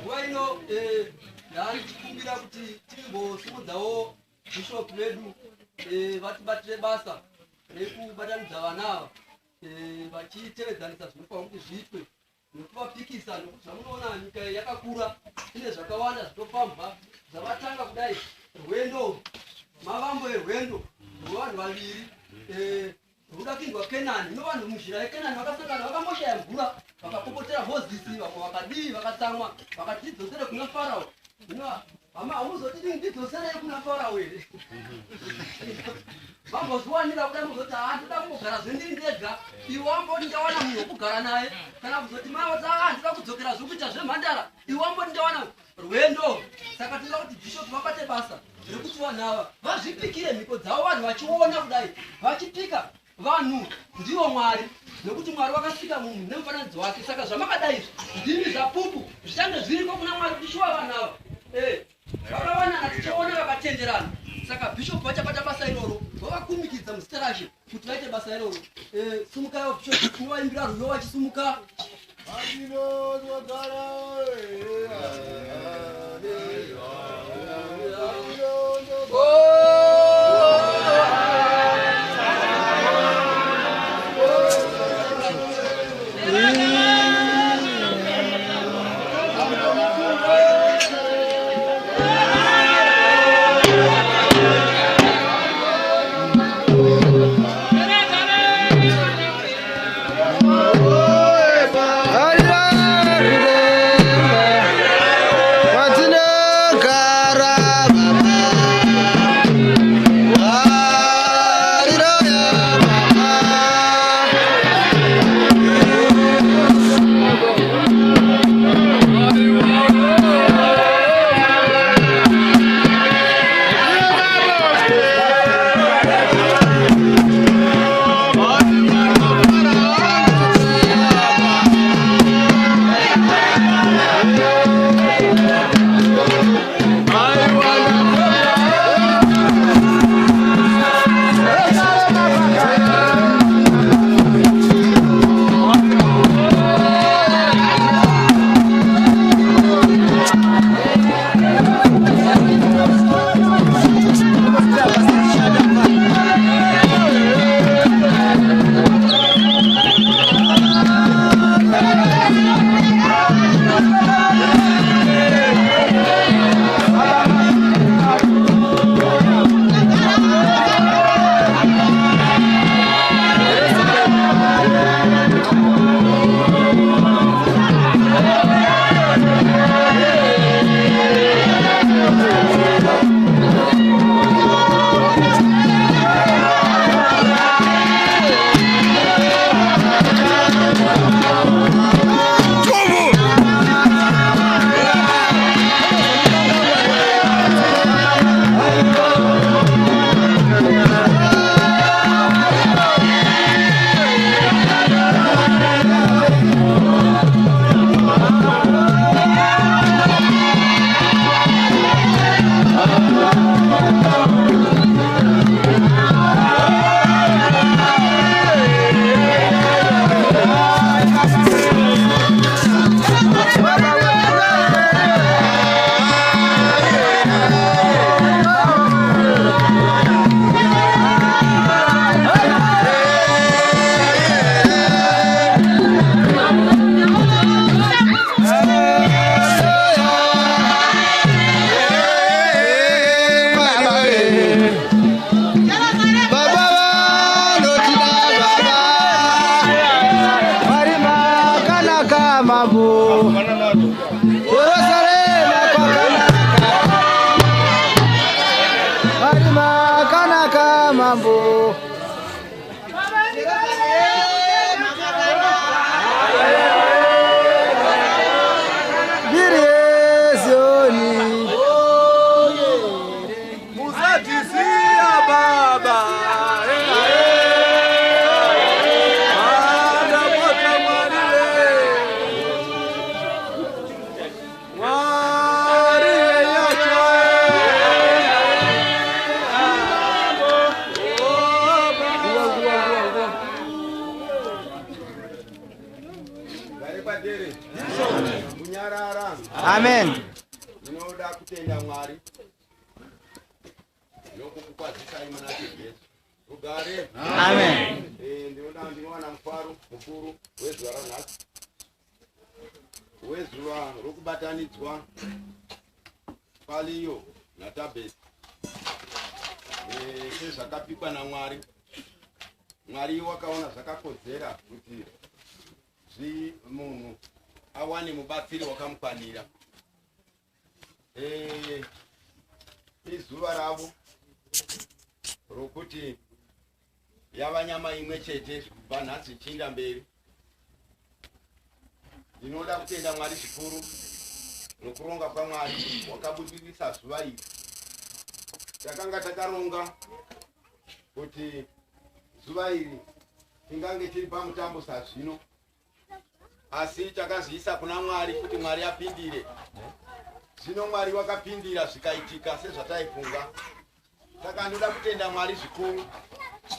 waino ndari kukumbira kuti timbosumudzawo bishop vedu vatibatire basa rekubatanidza vana ava vachitevedzanisa zvinofanira kuti zviitwe nekuvapikisa nokuti zvamunoona nyika yakakura ine zvakawanda zvitofambwa zvavatanga kudai rwendo mavambo erwendo rwevanhu vaviri rudakindwa Kenani novanhu munzira yeKenani vakasangana vakamboshaya mvura vakapopotera Mozisi vamwe vakadii vakatsamwa vakatidzosere kuna Farao hino hama hamuzoti ndidzoserei kuna Farao here vambozviwanira kudai muzoti ndinoda kungogara zvendiri ndega iwe wamboti ndawana munhu wokugara naye kana kuzoti mavoti ndinoda kudzokera zvekuita zvemhandara iwe wamboti ndawana rwendo saka tinoda kuti bishop vabate basa rekuti vanhu ava vazvipikire mhiko dzavo vanhu vachiona kudai vachipika vanhu ndivo Mwari nekuti Mwari wakasika munhu nemufananidzo wake saka zvamakadai ndimi zvapupu zvichange zviriko kuna Mwari kuchishuva vanhu ava vakavanana tichaona vakatenderana saka bishop vachabata basa iroro vavakumikidza muzita raShe kuti vaite basa iroro sumukayo bishop kuvaimbira rwiyo vachisumuka Garipadere. Kunyarara. Amen. Ndinoda kutenda Mwari. Nokukukwazisa imana Yesu. Ugare. Amen. Ndinoona mufaro mukuru wezuva ranhasi. Wezuva rokubatanidzwa paliyo natabhesi. Sezvakapikwa naMwari. Mwari wakaona zvakakodzera kuti munhu awane mubatsiri wakamukwanira. Izuva ravo rokuti yava nyama imwe chete kubva nhasi ichienda mberi. Ndinoda kutenda Mwari zvikuru nokuronga kwaMwari wakabudirisa zuva iri. Takanga takaronga kuti zuva iri tingange tiri pamutambo sazvino, asi takazviisa kuna Mwari kuti Mwari apindire. Zvino Mwari wakapindira zvikaitika sezvataifunga. Saka ndoda kutenda Mwari zvikuru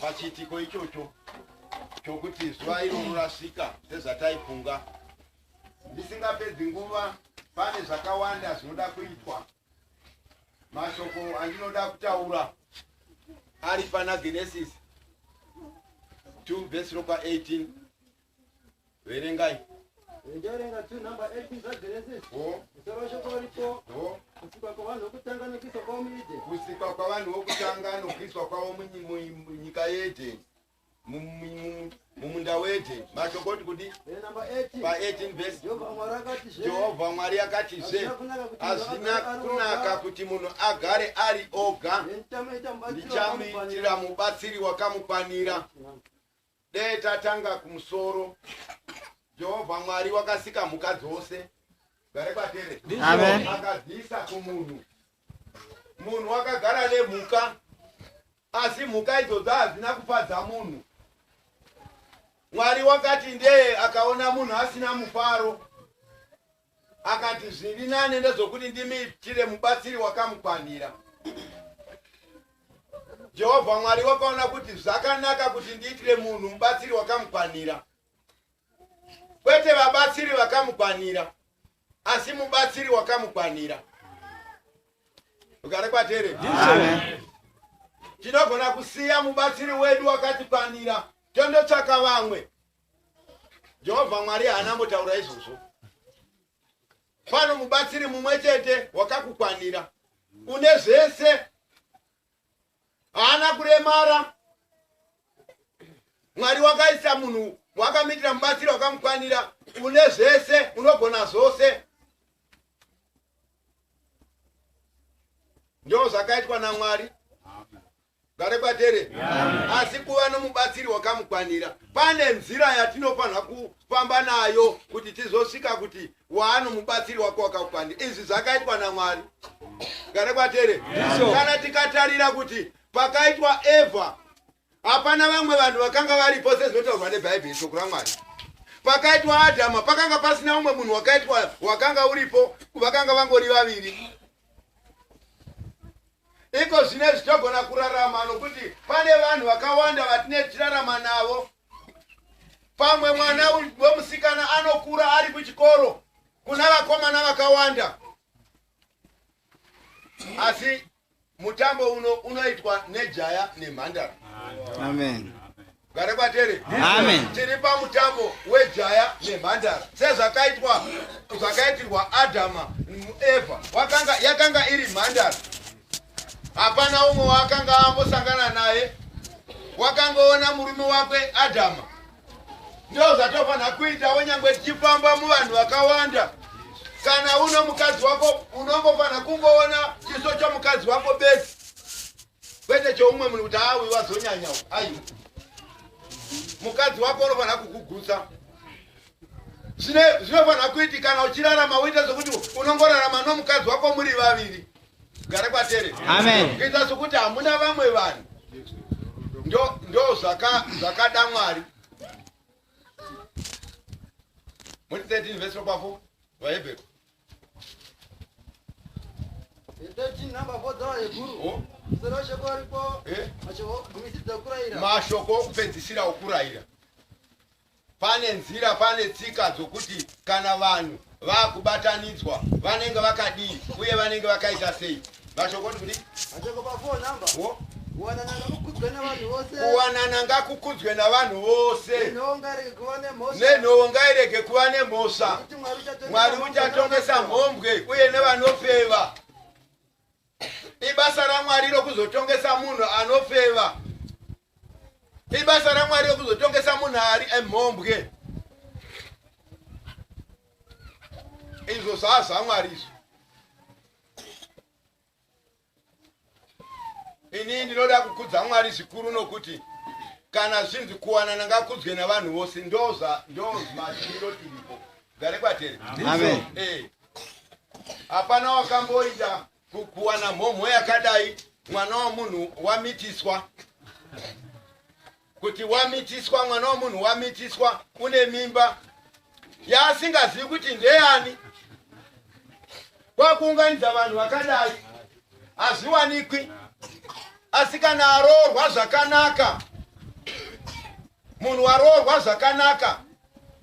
pachiitiko ichocho chokuti zuva iro rorasvika sezvataifunga. Ndisingapedzi nguva, pane zvakawanda zvinoda kuitwa. Mashoko andinoda kutaura ari pana Genesis 2 verse 18. Verengai. Ngerenga 2 number 18 za Genesis. Shoko ripo. Kusikwa kwa vanhu vokutanga nokiswa kwawo munyika. Kusikwa kwa vanhu vokutanga nokiswa kwawo munyika yete. Mumunda wete. Mashoko kuti number 18. Pa 18 verse. Jehovah Mwari akati hazina kunaka kuti munhu agare ari oga. Ndichamuitira mubatsiri wakamukwanira. Dei tatanga kumusoro. Jehovah Mwari wakasika mhuka dzose. Garipadere. Amen. Akadziisa kumunhu. Munhu wakagara nemhuka, asi mhuka idzodzo hadzina kufadza munhu. Mwari wakati ndee akaona munhu asina mufaro, akati zviri nane ndezvokuti ndimuitire mubatsiri wakamukwanira. Jehovah Mwari wakaona kuti zvakanaka kuti ndiitire munhu mubatsiri wakamukwanira. Kwete vabatsiri vakamukwanira, asi mubatsiri wakamukwanira. Garipadere. Amen. Tinogona kusiya mubatsiri wedu wakatikwanira tondotsvaka vamwe. Jehovah Mwari haana mbotaura izvozvo. Pano mubatsiri mumwe chete wakakukwanira, une zvese, haana kuremara. Mwari wakaisa munhu wakamitira mubatsiri wakamukwanira, une zvese, unogona zvose. Ndizvo zvakaitwa naMwari. Garipadere. Asi kuva nomubatsiri wakamukwanira, pane nzira yatinofanira kufamba nayo kuti tizosvika kuti waano mubatsiri wako wakakukwanira. Izvi zvakaitwa naMwari. Garipadere. Kana tikatarira kuti pakaitwa Evha, hapana vamwe vanhu vakanga varipo sezvinotaurwa neBhaibheri, shoko raMwari. Pakaitwa Adhama, pakanga pasina umwe munhu wakanga uripo, vakanga vangori vaviri. Iko zvine zvitogona kurarama nokuti pane vanhu vakawanda vatine tichirarama navo. Pamwe mwana wemusikana anokura ari kuchikoro, kuna vakomana vakawanda. Asi mutambo unoitwa nejaya nemhandara. Amen. Garipadere. Amen. Tiri pamutambo wejaya nemhandara. Zvakaitirwa Adhama, Evha, yakanga iri mhandara. Hapana umwe wakanga ambosangana naye, wakangoona murume wakwe Adhama. Ndizvo zvatofanira kuita wenyangwe tichifamba muvanhu vakawanda. Kana uno mukadzi wako, unongofanira kungoona chiso chomukadzi wako besi, kwete choumwe munhu kuti awi wazonyanyawo. Aiwa, mukadzi wako unofanira kukugutsa. Zvinofanira kuitika kana uchirarama uite zvokuti unongorarama nomukadzi wako muri vaviri. Garipadere. Amen. Kuita sokuti hamuna vamwe vanhu. Ndo zvakada Mwari. Muri 13 verse 4 vaHebheru. 13 number 4 za Hebrew. Sero shoko ripo. Mashoko kumisida kurayira. Mashoko okupedzisira okurayira. pane nzira, pane tsika dzokuti kana vanhu vakubatanidzwa vanenge vakadii uye vanenge vakaita sei. Vashokoti kuti Achoko pa 4 number. wo Kuwanana ngakukudzwe navanhu vose. kuwanana ngakukudzwe navanhu vose Nhonga kuva nemhosva. nenhoo ngairege kuva nemhosva. Kuti Mwari uchatongesa mhombwe uye nevanofeva. Ibasa raMwari rokuzotongesa munhu anofeva. Ibasa raMwari rokuzotongesa munhu ari emhombwe. Izvo zvaZvaMwari izvo. Ini ndinoda kukudza Mwari zvikuru nokuti kana zvinzi kuwanana ngakudzwe navanhu vose ndozvimashiro tiripo. Gare kwatere. Amen. Hapana wakamboita kuwana mhomho yakadai mwana wamunhu wamitiswa. Kuti wamitiswa mwana wamunhu wamitiswa une mimba yasingazivi kuti ndeyani. Kwakuunganidza vanhu vakadai hazviwanikwi. Asi kana aroorwa zvakanaka, munhu waroorwa zvakanaka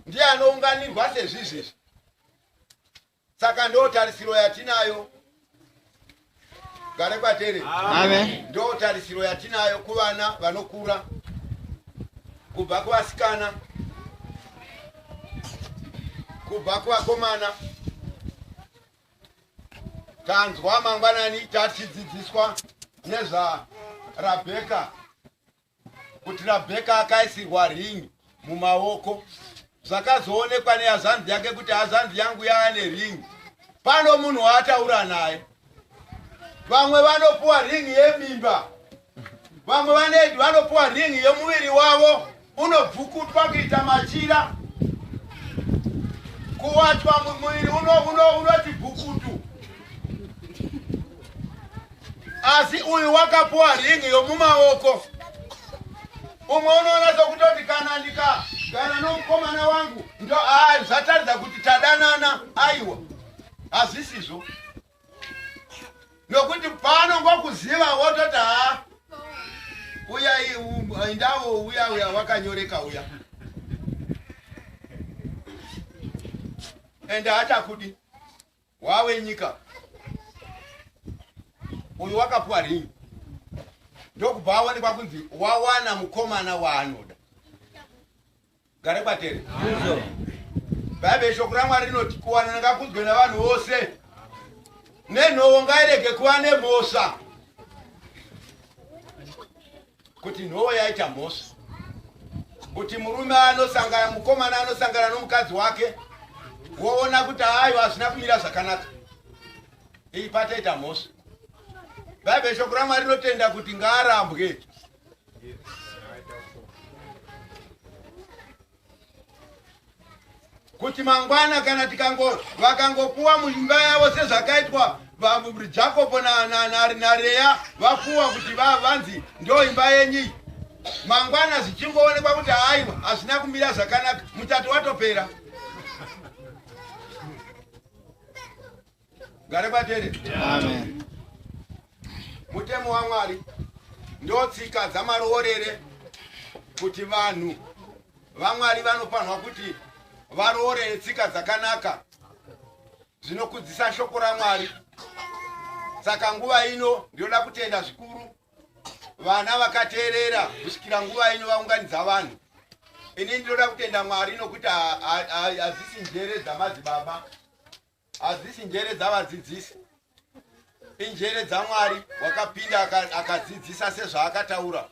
ndiye anounganirwa sezvizvi. Saka ndo tarisiro yatinayo. Gare kwatere. Amen. Ndo tarisiro yatinayo kuvana vanokura kubva kuvasikana kubva kuvakomana. Tanzwa mangwanani tatidzidziswa nezvaRabheka kuti Rabheka akaisirwa ringi mumaoko. Zvakazoonekwa nehazanzi yake kuti hazanzi yangu yaane ringi. Pano munhu waataura naye. Vamwe vanopuwa ringi yemimba. Vamwe vanopuwa ringi yemuviri wavo. Unobvukutwa kuita machira. Kuwachwa muviri unoti bvukutu. Asi uyu wakapuwa ringi yomumaoko. Umwe unoona sokutoti kana ndikagara nomukomana wangu ndo zvataridza kuti tadanana. Aiwa, hazvisizvo. Nokuti pano ngokuziva wototi uya indavo uya wakanyoreka uya. Ende hachakudi wawe nyika. Uyu wakapuwa ringi. Ndokubva aonekwa kunzi wawana mukomana waanoda. Gare kwatere. Bhaibheri shoko raMwari rinoti kuwanana ngakudzwe navanhu vose. Nenhoo ngairege kuva nemhosva. Kuti nhoo yaita mhosva. Kuti murume mukomana anosangana nomukadzi wake woona kuti hayi hazvina kumira zvakanaka. Iyi pataita mhosva. Bhaibheri shoko raMwari rinotenda kuti ngaarambwe. Kuti mangwana kana vakangopuwa muimba yavo sezvakaitwa Jacobo naRea vapuwa kuti vanzi ndo imba yenyu. Mangwana zvichingoonekwa kuti haiwa hazvina kumira zvakanaka, mutato watopera. Gare kwatere. Amen. Mutemo waMwari ndotsika dzamaroorere kuti vanhu vaMwari vanofanirwa kuti varoorere tsika dzakanaka zvinokudzisa shoko raMwari. Saka nguva ino ndinoda kutenda zvikuru vana vakateerera kusvikira nguva ino vaunganidza vanhu. Ini ndinoda kutenda Mwari nokuti hazisi njere dzamadzibaba, hazisi njere dzavadzidzisi. Injere dzaMwari wakapinda akadzidzisa sezvaakataura.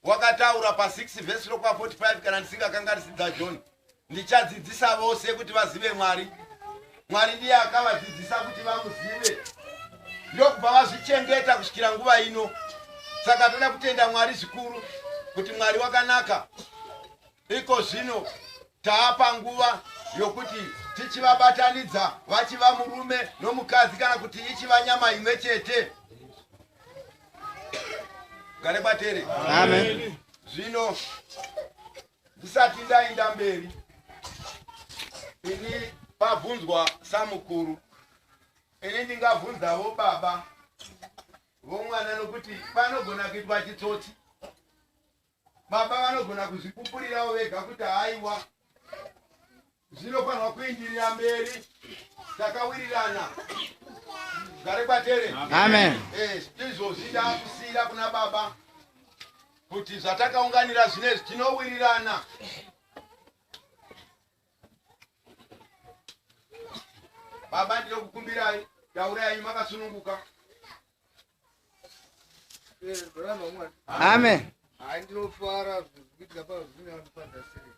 Wakataura pa6 vhesi rokwa 45 kana ndisingakanganisira John. Ndichadzidzisa vose kuti vazive Mwari. Mwari ndiye akavadzidzisa kuti vamuzive. Ndokubva vazvichengeta kusvikira nguva ino. Saka toda kutenda Mwari zvikuru kuti Mwari wakanaka. Iko zvino taapa nguva yokuti tichivabatanidza vachiva murume nomukadzi kana kuti ichiva nyama imwe chete. Gare kwatere. Amen. Zvino ndisati ndaenda mberi, ini pabvunzwa samukuru, ini ndingabvunzawo baba vomwana nokuti panogona kuitwa chitsotsi. Baba vanogona kuzvipupurirawo vega kuti haiwa zinofanwa kuindirira mberi takawirirana. Gare kwatere. Amen. Tizozida kusira kuna baba kuti zvatakaunganira zvinezvi tinowirirana. Baba ndinokukumbirai, taurai makasununguka. Amen. Ndinofara kuitika pazvino anofanda sei.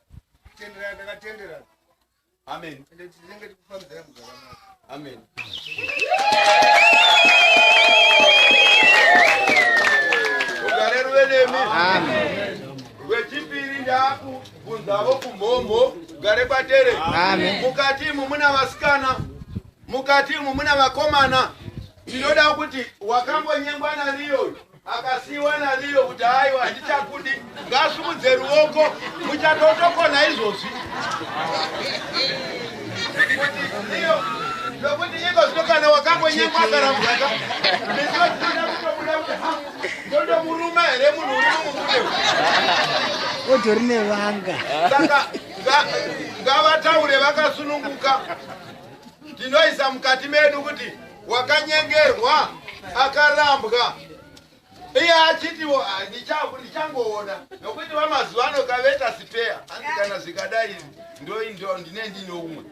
Tendera ndakatendera. Amen. Ende tinenge tikufambidzira muzvakanaka. Amen. Ugare ruve nemi. Amen. Rwechipiri ndakubvunzavo kumhomho. Gare kwatere. Amen. Mukati imu muna vasikana, mukati imu muna vakomana. Ndinoda kuti wakambonyengwa nariyo akasiiwa nariyo kuti haiwa handichakudi ngasumudze ruoko muchatotokona izvozvi. Kuti iyo ndokuti iko zvino kana wakambonyengwa akarambwaka ndinoda kutobuda kuti ndondomuruma here munhu uri mumubude Utori nevanga. saka ngavataure vakasununguka. Tinoisa mukati medu kuti wakanyengerwa akarambwa iye achitiwo ndichangoona nokuti vamazuva ano kaveta sipeya asi kana zvikadai ndine ndinoumwe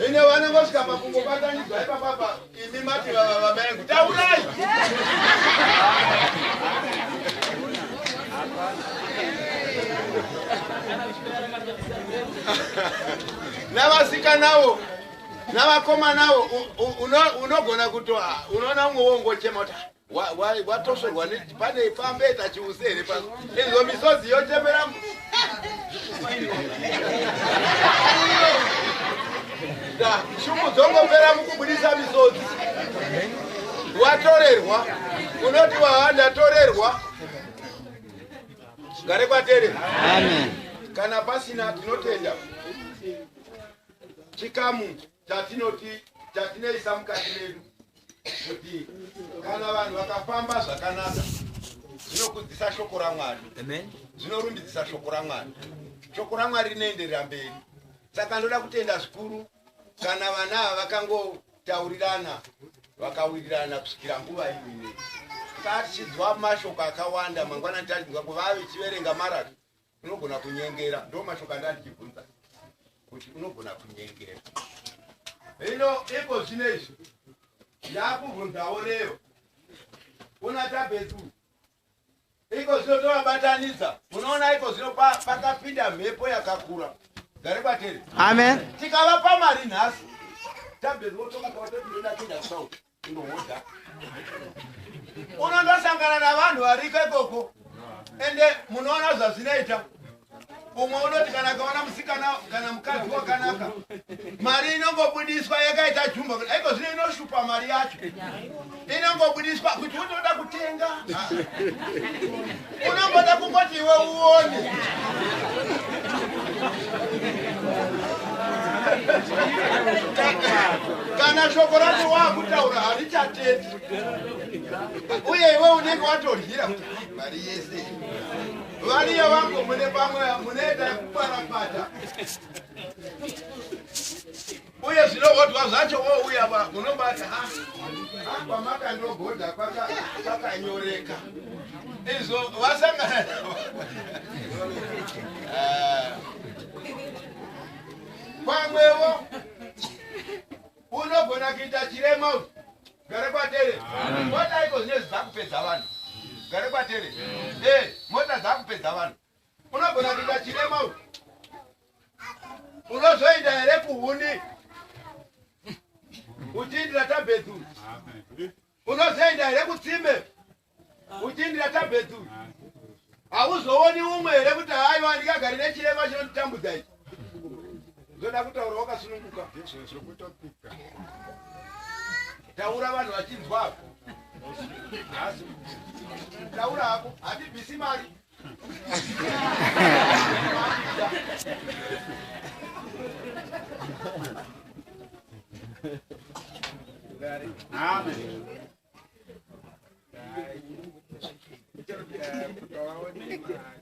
ine vanongosvika pakungobatanidzwa ipapapa imi mati vava vamengu taurai navasikanawo navakomanawo unogona kutoa unoona umwe wongochema kuti watosorwa pane pambeta chiusere izvo misodzi yochemera shumu dzongopera mukubudisa misodzi. Watorerwa unoti wahandatorerwa. Gare kwatere. Amen. Kana pasina tinotenda chikamu chatinoisa mukati medu kuti kana vanhu vakafamba zvakanaka zvinokudzisa shoko raMwari. Zvinorumbidzisa shoko raMwari. Shoko raMwari rinoenderera mberi. Saka ndoda kutenda zvikuru kana vana ava vakangotaurirana vakawirirana kusvikira nguva ino. Tichidzwa mashoko akawanda mangwanani tadzwa kuvave chiverenga marato unogona kunyengera. Ndo mashoko andachibvunza kuti unogona kunyengera. Hino iko zvinezvi ndakubvunzawo leo una tabetu iko zvinotovabatanidza. Unoona iko zvino pakapinda mhepo yakakura. Gare kwatere. Amen. Tikavapa mari nhasi tabetu wotomukawatondoda kuenda kusauti undohodha unondosangana navanhu variko ikoko ende munoona zvazvinoita. Umwe unoti kana kaona musikana kana mukadzi wakanaka mari inongobudiswa yakaita jumba aiko zvino inoshupa mari yacho inongobudiswa kuti unoda kutenga unongoda kungoti iwe uone. Kana shoko racho wakutaura harichatendi uye iwe unenge watoryira mari yese variyo vangu mune pamwe munoita kuparapata uye zvinohodwa zvacho wouya munobata kwamakandogodha kwakanyoreka izvo vasangana pamwewo unogona kuita chirema. Gare kwatere. Mota iko zvinezvi dzakupedza vanhu. Gare kwatere. Mota dzakupedza vanhu. Unogona kuita chirema. Unozoenda here kuhuni uchindira tabhetu. Unozoenda here kutsime uchindira tabhetu. Hauzooni umwe here kuti haiwa ndikagara nechirema chinotitambudza ichi. Zoda kutaura wakasununguka. Taura vanhu vachinzwa hapo. Taura hapo hatibvisi mari. Amen.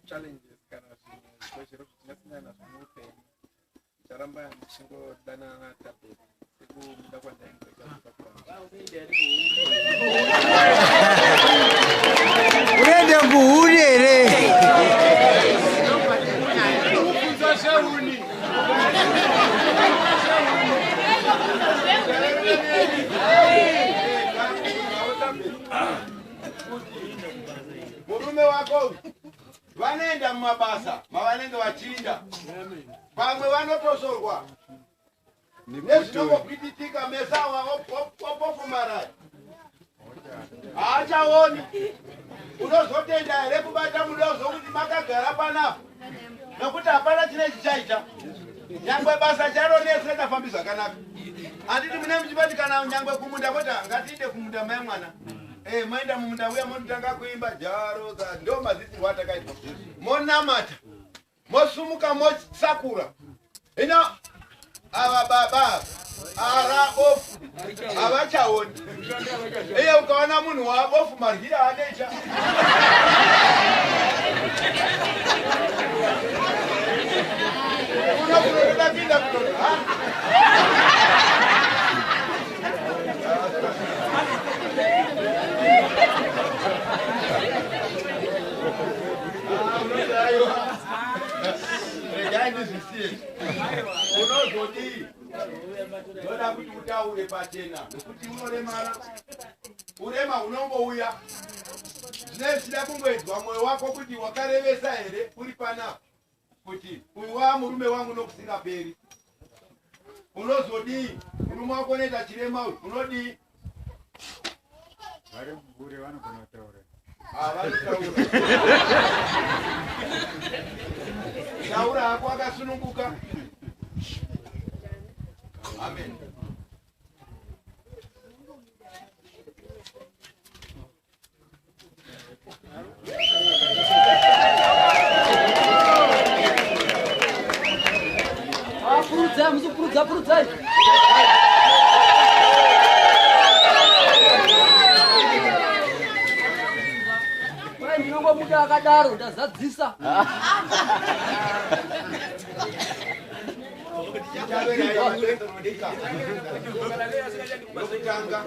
Challenges kana zviro zvinosiyana zvinopenyu ndakamba ndichingodana natape sekuda kwandaingoita unoenda kuhuni here murume wako vanoenda mumabasa mavanenge vachinda vamwe vanotosorwa nezvinongokwiditika mesa opofumarai haachaoni unozotenda here kubata mudozo kuti makagara panapa nokuti hapana chine chichaita nyangwe basa charo nese ritafambi zvakanaka handiti mune muchipati kana nyangwe kumunda kota ngatiinde kumunda mai mwana maenda mumunda uya monotanga kuimba jaroza ndo madzidzirwo atakaita monamata mosumuka mosakura ino ava baba ara ofu havachaoni iye ukaona munhu wabofu maryira anecha unokunotoda kuinda kunono regai ndizvisiye unozodii ndoda kuti utaure pachena nekuti unoremara urema hunombouya zvine zvichida kungoedzwa mwoyo wako kuti wakarevesa here uri panapa kuti uyu wamurume wangu nokusingaperi unozodii murume wako unoita chirema uyu unodii vari mubure vanogona kutaura vanotaura taura hako akasununguka amen Purudzai, musipurudza purudzai. Kwai ndinongomuda akadaro ndazadzisa. nokutanga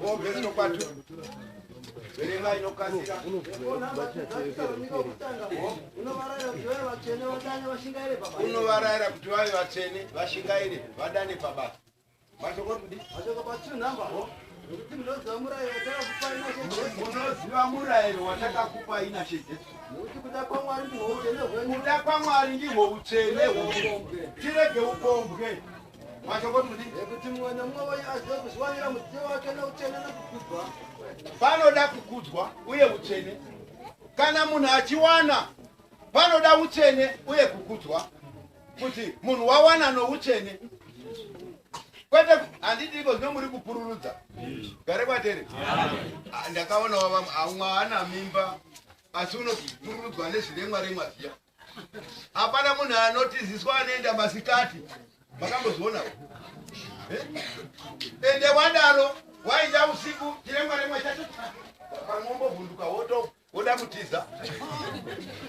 ovhesi nokwatu verenga inokasira unovarayira kuti vave vatsvene vashingaire vadane pabasa mashokoti unoziva murayiro watakakupai nashe Jesu kuda kwamwari ndihwo utsvene tirege upombwe mashokoti panoda kukudzwa uye utsvene kana munhu achiwana panoda utsvene uye kukudzwa kuti munhu wawana noutsvene kwete handidiko zvino muri kupururudza gare kwatere ndakaona amwe ana mimba asi unopururudzwa nezviremwa remwa ziya hapana munhu anotiziswa anoenda masikati makambozviona ende wadaro wainda usiku chiremwa remwa chacho pamwombovhunduka woda kutiza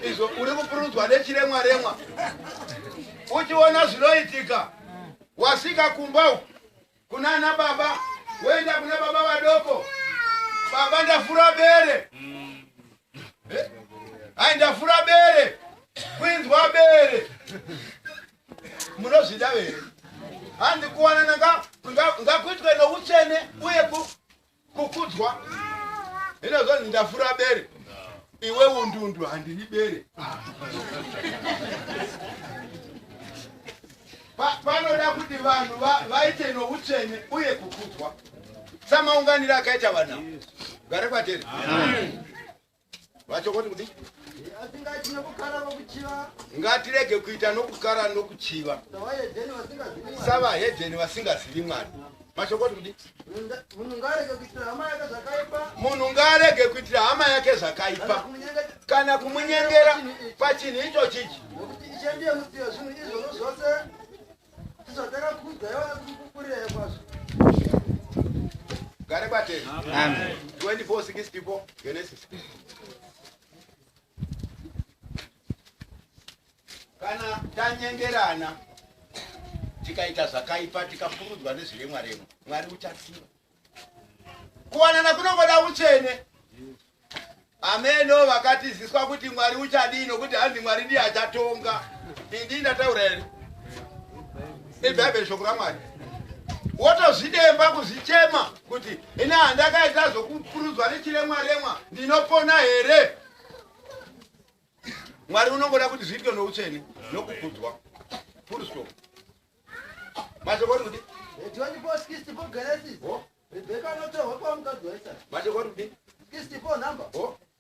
izvo uri kupururudzwa nechiremwa remwa uchiona zvinoitika wasvika kumba kuna ana baba woenda kuna baba vadoko baba ndafura bere hai ndafura bere kwinzwa bere munozvida vere handi kuwana ngakuitwe noutsvene uye kukudzwa hino zvonzi ndafura bere iwe undundu handiri bere panoda kuti vanhu vaite noutsvene uye kukudzwa samaunganiro akaita vanhu gare kwateri vachokoti kudi ngatirege kuita nokukara nokuchiva savahedheni vasingazivi mwari mashokoti kudi munhu ngaarege kuitira hama yake zvakaipa kana kumunyengera pachinhu icho chichi gare kwateri 24:64 Genesis kana tanyengerana tikaita zvakaipa tikapurudzwa nezviremwa remwa Mwari uchatsiva. Kuwanana kunongoda utsvene. Ameno vakatiziswa kuti Mwari uchadii nokuti hanzi Mwari ndiye achatonga. Ndini ndataura here. Ibhayibheri shoko raMwari. Wotozvidemba kuzichema kuti ina handakaita zvokupurudzwa nechiremwa ndinopona here. Mwari unongoda kuti zviitwe noutsvene nokukudzwa. Full stop. Mashoko kuti 24:64 Genesis. Rebeka anotorwa pamukadzi waIsaka. mashoko kuti 64 number.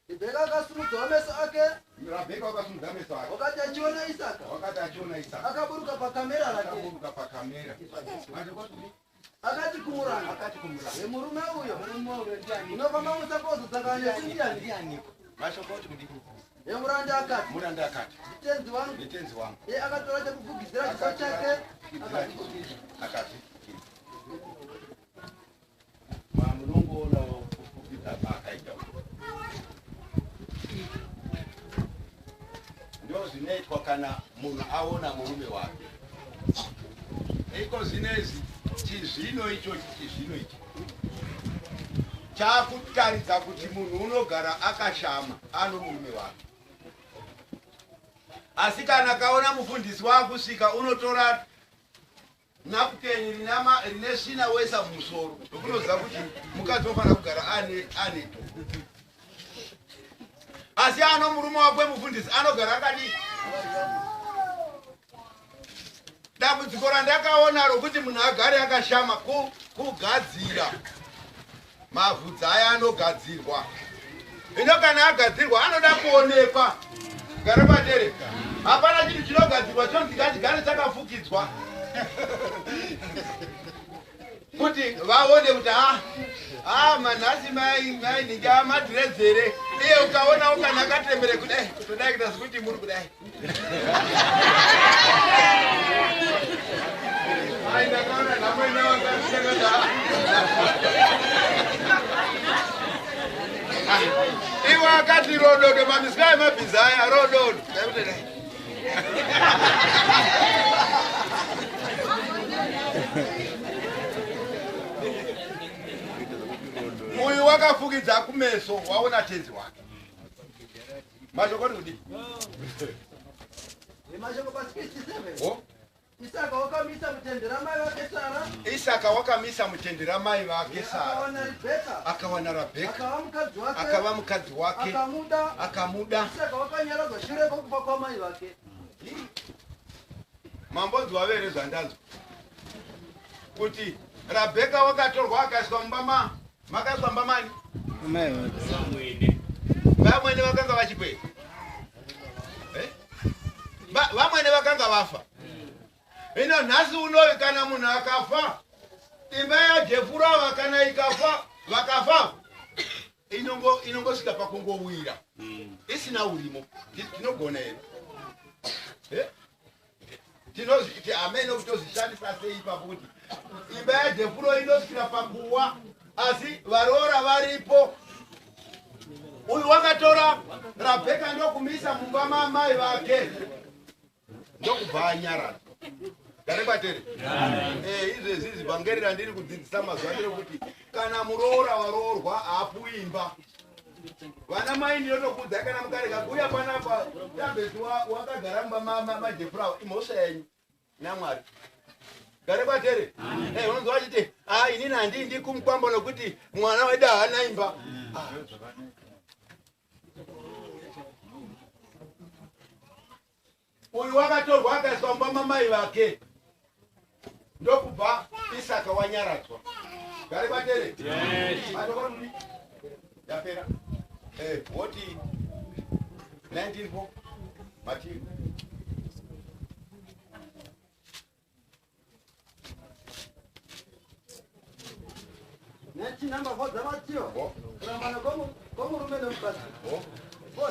Rebeka akasimudza meso ake. Rabheka wakasimudza meso ake. Wakati achiona Isaka. Wakati achiona Isaka. Akaburuka pakamera rake. Akaburuka pakamera. Mashoko kuti akati kumuranga. Murume uyo. Unofamba musakozo dzakanya sindiani. Mashoko kuti Muranda akati. Muranda akati. Mitenzi wangu. Akatora chekufugidzira chiso chake. Akati. Munongoona kufugidza paakaita. Ndio zvinoitwa kana munhu aona murume wake. Iko zvinezi chizvino ichi chakutaridza kuti munhu unogara akashama ano murume wake. Asi kana kaona mufundisi wakusvika unotora napukeni rine svina wesa mumusoro ukunoziva kuti mukadzi ofanira kugara ane. Asi ano murume wakwe mufundisi anogara akadii. Dambudziko randakaona rokuti munhu agare akashama kugadzira mavhudzi aya anogadzirwa. Ino kana agadzirwa anoda kuonekwa. Gara patere. Hapana chinhu chinogadzirwa chonzi ngatigare chakafukidzwa. Kuti vaone kuti manhasi mai ninge amadhiredzere. Iye ukaona ukana akatembere kudai kutodai kuita sekuti muri kudai. Ndakaona namwene wakasengeza. Iwe akati rododo mamisika emabhizaya rododo. Uyu wakafukidza kumeso waona tenzi wake. Mashoko kuti mashoko pa 67. Isaka wakamisa mutendera mai wake Sara. Isaka wakamisa mutendera mai wake Sara. Akawana Rebeka. Akava mukadzi wake. Akamuda. Isaka wakanyaradzwa shure kwokufa kwamai wake. Mambonzwa vere zvandanzwa. Kuti Rebeka wakatorwa akaiswa mumba makaiswa mumba mani? Vamwene vakanga vachipera. Vamwene vakanga vafa. Ino nhasi unowi kana munhu akafa, imba yaJefura kana ikafa, vakafa, inongosvika pakungowira. Isina urimo. Tinogona here. Tinozviti ameno kutozvishandisa sei ipapo kuti imba yaJefura inosvika pakuwa, asi varoora varipo. Uyu wakatora Rebeka ndokumisa mumba mamai vake. Ndokubva anyaradzwa. Gare kwatere. Izvezvi vhangeri randiri kudzidzisa mazuva kuti kana muroora waroorwa haapuwi imba. Vana mai ndinotokudza kana mukareka kuuya panapa tambezi wakagara mumba maJefura imhosva yenyu naMwari. Gare kwatere. Unonzwa vachiti inini handindi kumukwamba nokuti mwana wedu haana imba. Uyu wakatorwa akaiswa mumba mamai vake. Ndokubva Isaka wanyaradzwa. Gare kwatere. Yapera. Woti 19 Matthew. Nechi number 4 Matthew. Kurambana komurume nomukadzi.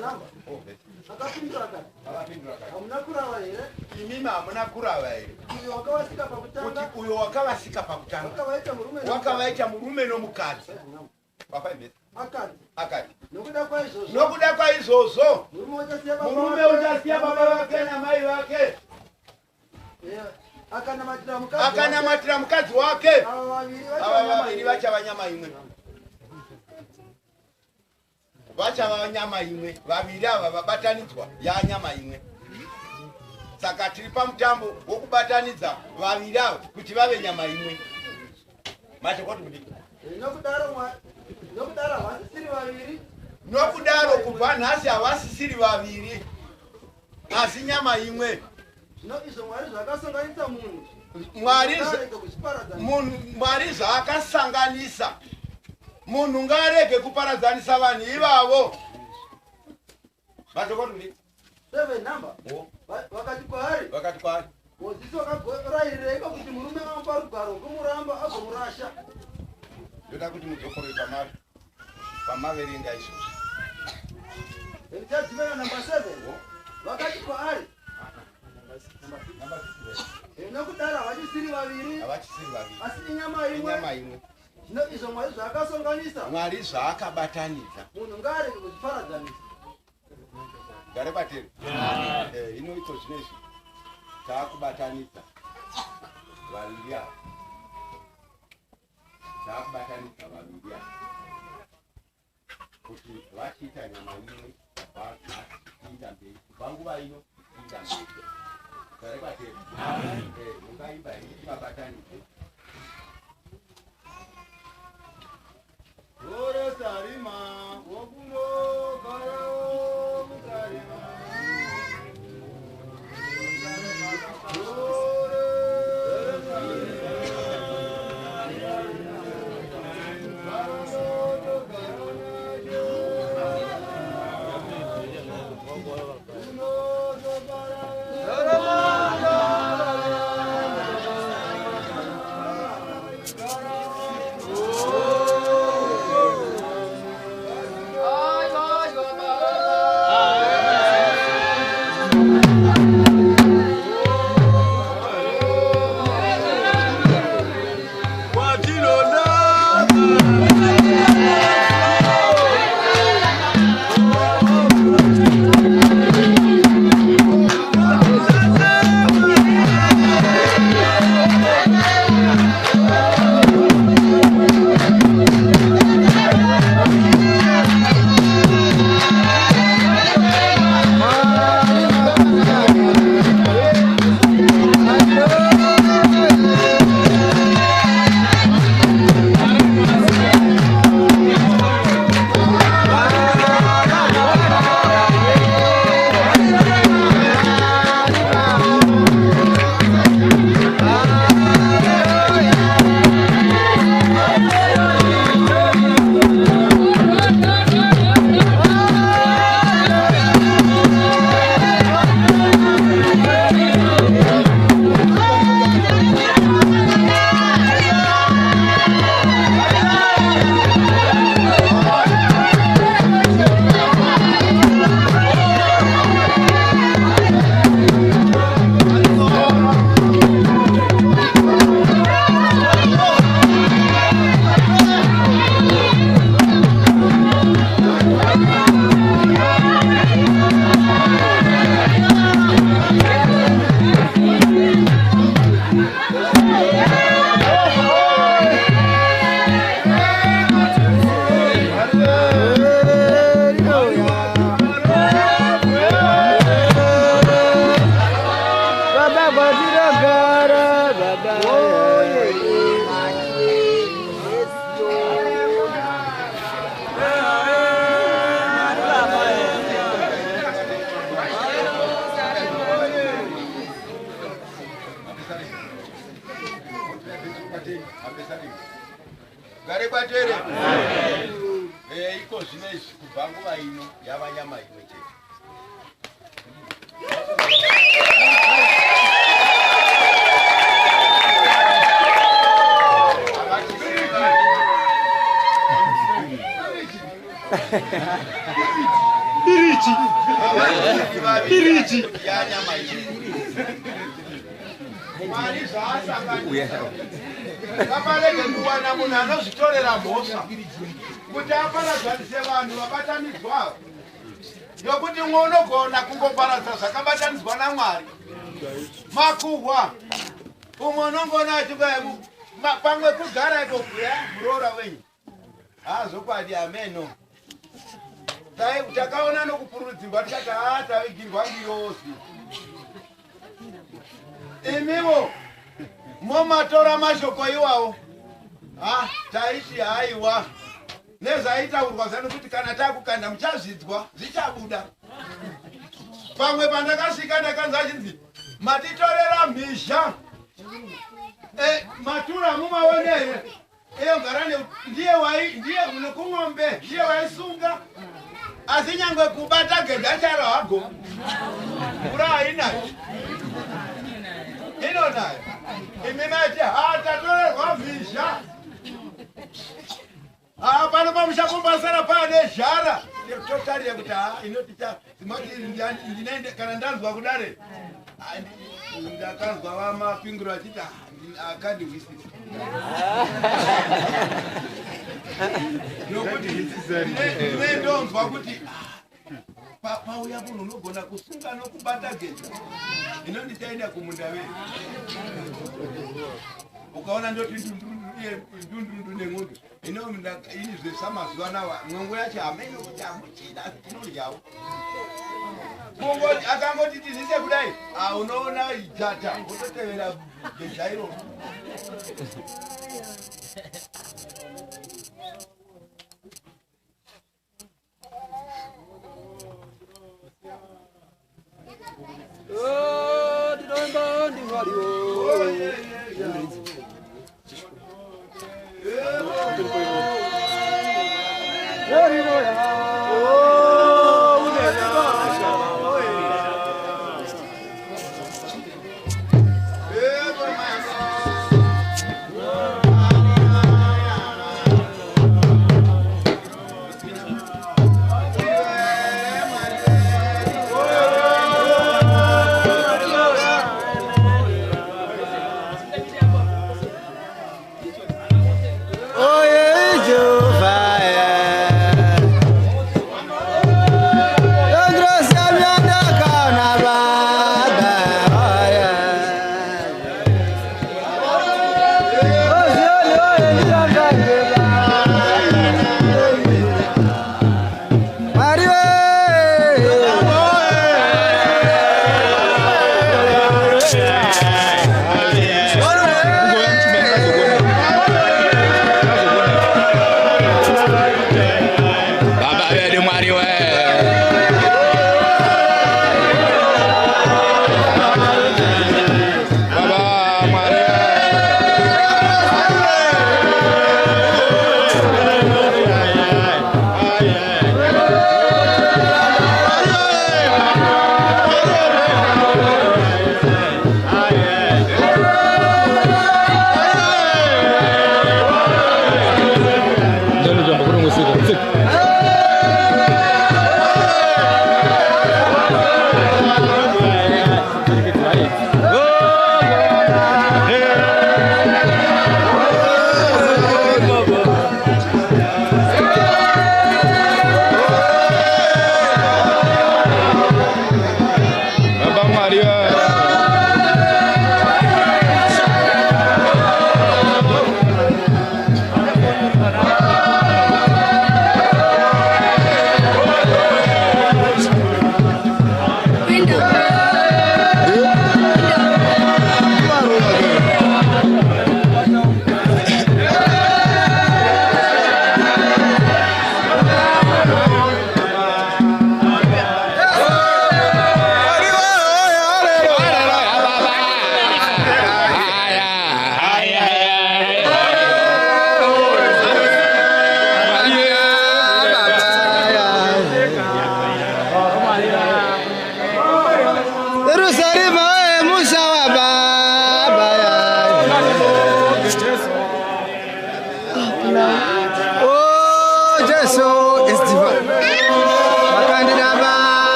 Namba. Akapindura akati. Hamuna kurava here? Imimi hamuna kurava here. Uyo wakavasika pakutanga. Kuti uyo wakavasika pakutanga. Wakavaita murume nomukadzi. Papa imete. akati nokuda kwa izvozvo murume uchasiya baba vake namai vake akanamatira mukadzi wake ava vaviri vachava nyama imwe vachava nyama imwe vaviri ava vabatanidzwa yanyama imwe saka tiri pamutambo wokubatanidza vaviri ava kuti vave nyama imwe machokoti kudii nokudaro kubva nhasi havasisiri vaviri asi nyama imwe mwari zvaakasanganisa munhu ngaarege kuparadzanisa vanhu ivavo vatokoti vakati kwaari mudzidzisi wakarayirireka kuti murume amupa rugwaro rwokumuramba agomurasha. ndoda kuti mudzokore pamaverenga izvozvo. Tichadzimira namba 7 vakati kwaari nokudaro havachisiri vaviri asi inyama imwe. Zvino izvo Mwari zvaakasonganisa, Mwari zvaakabatanidza, munhu ngaarege kuzviparadzanisa. Gare bateri. Ino iko zvinezvi taakubatanidza vaviri ava. Taakubatanidza vaviri ava kuti vachiita nyama imwe vachiinda mberi kubva nguva ino kuinda mberi. Gare bateri. Mungaimba kuti vabatanidze. Ore sarima wokuno karo mukarima Gare kwatere. Iko zvinezvi kubva nguva ino yava nyama imwe chete. Irichi ya nyama imwe. Mwari zvaasanganyisa. Kamarege kuwana munhu anozvitorera mhosva kuti aparadzanise vanhu vabatanidzwa yokuti unogona kungoparadza zvakabatanidzwa naMwari makuhwa umwe unongona achikwaemu pamwe kugara ikobhuya muroora wenyu hazokwadi ameno takaona nokupurudzirwa tikati tavigirwa ngiyosi imiwo momatora mashoko iwawo taiti haiwa nezvaitaurwa zano kuti kana takukanda muchazvidzwa zvichabuda pamwe pandakasvika ndakanzwa achinzi matitorera mhizha matura mumaonere eyogara ndiye nekung'ombe ndiye waisunga asi nyangwe kubata gedha charo hago kura hainayo ino nayo imi mati tatorerwa mhizha pano pamushakumbasara pane zhara totarire kuti inoticha zimati ndinaende kana ndanzwa kudare ndakanzwa vamapingiro achiti akandihwisisa nokuti ndonzwa kuti pauya munhu unogona kusunga nokubata gedha ino ndichaenda kumunda wenyu ukaona ndoti ndundundu nemwundu ini zvesamazuva nawa mwongo yacho hameno kuti hamuchina tinodyawo kungoti akangoti tizise kudai unoona jata kutotevera gedha iro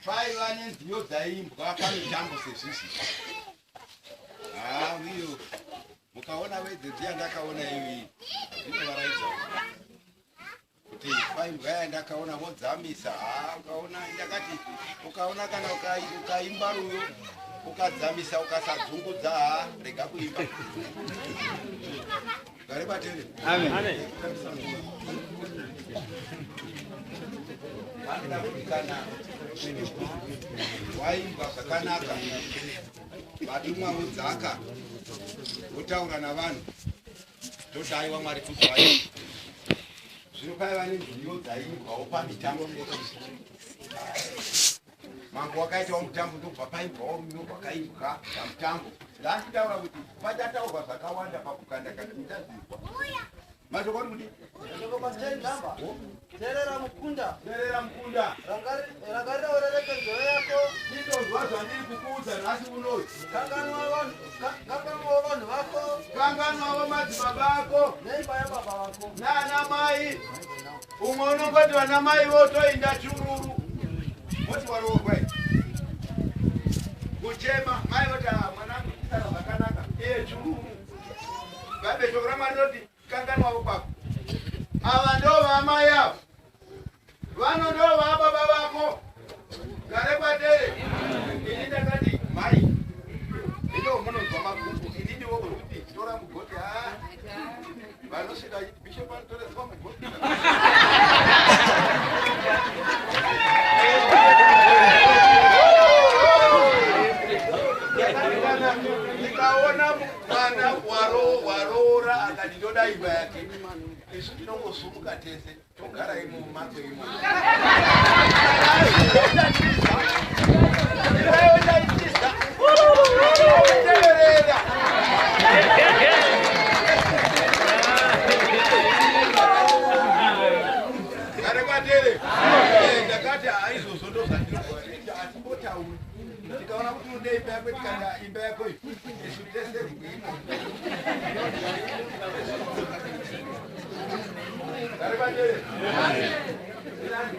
Pai vane nziyo dzaimbwa pamitambo sezvizvi. Uyo mukaona wedzedziya ndakaona iyi zvinovaraidza kuti paimbwa yandakaona vodzamisa. Ukaona ndakati ukaona kana ukaimba ruyo ukadzamisa ukasadzungudza rega kuimba. Gare batere. Amen. Kana waimba zvakanaka vatumwa vodzaka votaura navanhu todaiwa Mwari kuzwai. Zvino paiva nenziyo dzaimbwawo pamitambo. Mangu wakaitawo mutambo ndobva paimbwawo ruyo rwakaimbwa pamutambo. Ndanditaura kuti pachataurwa zvakawanda pakukanda kana muchadzirwa. Mazokoti kuti Terera mukunda. Terera mukunda. Rangarira urereke nzeve yako. Ndinozwa zvandiri kukuudza nhasi unoyu. Kanganwa vanhu vako. Kanganwawo madzibaba ako. Neimba yababa vako. Nana mai. Umwe unongoti vana mai votoinda chururu. Moti warogwe. Kuchema mai voti mwanangu tisara zvakanaka. Chururu. Babe shoko raMwari roti kanganwawo kwako. Ava ndo vamai avo. Vano ndo vababa vako. Gare kwatere. Ini ndakati mai. Ndo munonzwa makuku. Ini ndiwo kuti tora mugoti. Vanosvika bishop anotoredzwa mugoti. Nikaona mwana waroora akati ndoda imba yake. Isu tinongosumuka tese togara imo mumatso imo. Gare kwatere. Ndakati aizozo ndo zvandinoita atimbotauri. Tikaona kuti unode imba yako tikanda imba yako iyi. Isu tese imo. Gare kwatere.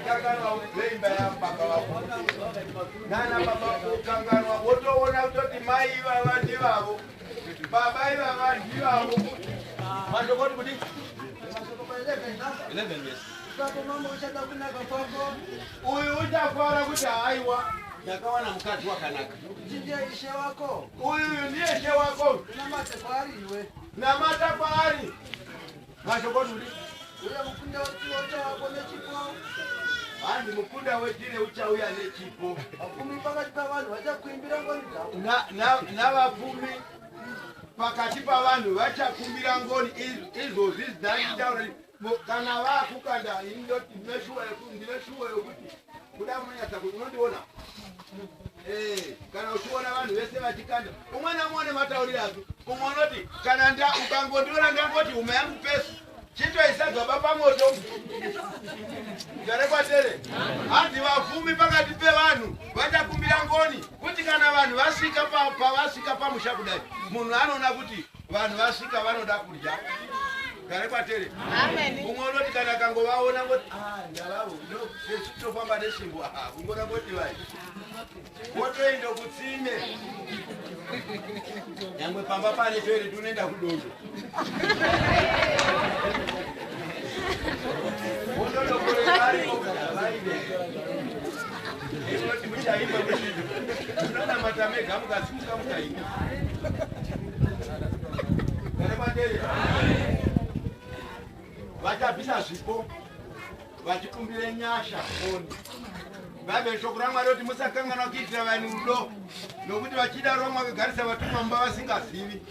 Kanganwa leimba ya baba wako. Nana baba wako kanganwa wotoona kuti mai vava ndivavo. Baba ivava ndivavo. Mazokoti kuti 11 years. Uyu uchafara kuti haiwa ndakawana mukadzi wakanaka. Uyu ndiye she wako. Namata kwaari. Mazokoti kuti handi mukunda wetire uchauya nechipo. Navapfumi pakati pavanhu vachakumbira ngoni izvozvi zvinanditaura kana vakukanda indoti ndine shuwo yokuti kuda munyatsa kuti unondiona. Kana uchiona vanhu vese vachikanda umwe namwe nematauriro ake. Umwe unoti kana ukangondiona ndangoti huma yangu pesu chitoisa gaba pamoto. Gare kwatere. Handi vapfumi pakati pevanhu vachakumbira ngoni kuti kana vanhu vasvika pamusha kudai munhu anoona kuti vanhu vasvika vanoda kudya. Gare kwatere. Umwe unoti kana kangovaona ngoti ndavavo tofamba neshimbo ungoda ngoti vai wotoenda kutsime nyangwe pamba pane pere tunoenda kudondo. Inoti muchaimba muchido unonamata mega mukasimuka mukaimba. Gare kwatere. Vachabvisa zvipo vachikumbire nyasha oni. Babe shoko raMwari roti musakanganwa kuitira vanhu rudo nokuti vachidaro mwakagarisa vatumwa mumba vasingazivi.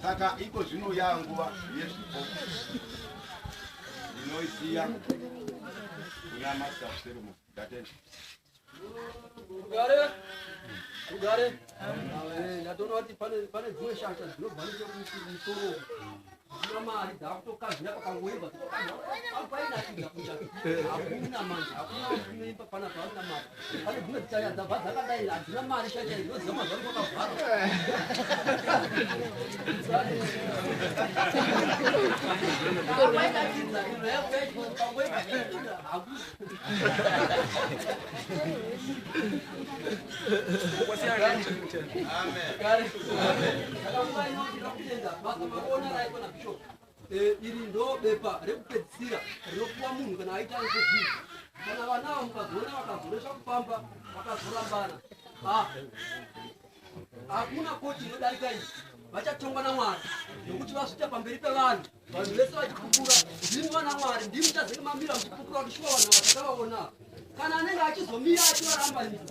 Saka iko zvino yanguva yezvipo. Ndinoisiya kuna Master Serumu. Ugare. Ndatoona kuti pane dzimwe shasha dzinobvaniswa kumusoro. Dzina mari dzakutokazira pakangoimba. Painakidza kucha. Hakuna manje, hakuna kuimba pana pasina mari. Pane dzimwe dzichaya dzabva dzakadai hadzina mari shasha dzinoziva mazvari kwakavhara. Painakidza ino yakuyaiti pakangoimba. Iri ndo bepa rekupedzisira rinopuwa munhu kana aita nezvezvinhu. Kana vanawo mukazoona vakazoresha kufamba vakazorambana, hakuna koti inodarika izvi. Vachatongwa naMwari nokuti vazvita pamberi pevanhu. Vanhu vese vachipupura ndimi vana Mwari, ndimi muchazenge mamira muchipupura kuti shuwa vanhu vatakavaona. Kana anenge achizomira achivarambanisa